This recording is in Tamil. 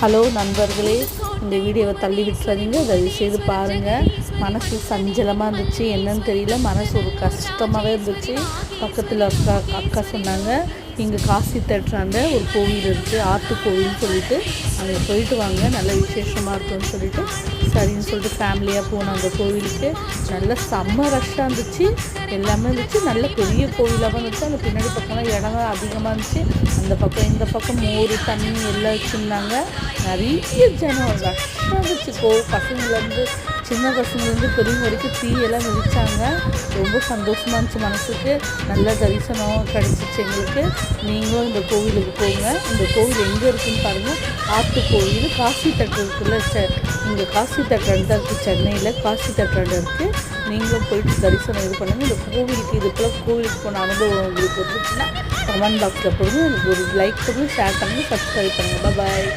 ஹலோ நண்பர்களே, இந்த வீடியோவை தள்ளி விட்டுறாதீங்க, தயவுசெய்து பாருங்கள். மனசு சஞ்சலமாக இருந்துச்சு, என்னன்னு தெரியல, மனசு ஒரு கஷ்டமாகவே இருந்துச்சு. பக்கத்தில் அக்கா சொன்னாங்க, இங்கே காசி தேட்டராண்ட ஒரு கோவில் இருக்குது, ஆற்று கோவில்னு சொல்லிட்டு அங்கே போயிட்டு வாங்க, நல்ல விசேஷமாக இருக்கும்னு சொல்லிட்டு சரின்னு சொல்லிட்டு ஃபேமிலியாக போனோம் அந்த கோவிலுக்கு. நல்ல செம்ம ரஷ்ஷாக இருந்துச்சு, எல்லாமே இருந்துச்சு, நல்ல பெரிய கோவிலாக இருந்துச்சு. அந்த பின்னாடி பக்கம்லாம் இடம் அதிகமாக இருந்துச்சு, அந்த பக்கம் இந்த பக்கம் மோர் தண்ணி எல்லாம் வச்சுருந்தாங்க. நிறைய ஜனம் ரஷ்ஷாக இருந்துச்சு. பசங்கள்லேருந்து சின்ன பசங்கள்லேருந்து பெரியவங்க வரைக்கும் தீயெல்லாம் மிதித்தாங்க. ரொம்ப சந்தோஷமாக இருந்துச்சு மனசுக்கு. நல்ல தரிசனம் கிடச்சிச்சு எங்களுக்கு. நீங்களும் இந்த கோவிலுக்கு போங்க. இந்த கோவில் எங்கே இருக்குதுன்னு பாருங்கள், ஆற்று கோவில். காசி தேட்டர் இருக்குல்ல, இங்கே காசி தேட்டர் தான் இருக்குது, சென்னையில் காசி தேட்டர் இருக்குது. நீங்களும் போயிட்டு தரிசனம் இது பண்ணுங்கள். இந்த கோவிலுக்கு இதுக்கெல்லாம் கோவிலுக்கு போன அனுபவம் உங்களுக்கு இருந்துச்சுன்னா கமெண்ட் பாக்ஸில் போடுங்க. எனக்கு ஒரு லைக் பண்ணி ஷேர் பண்ணுங்கள், சப்ஸ்கிரைப் பண்ணுங்கள். பாய்.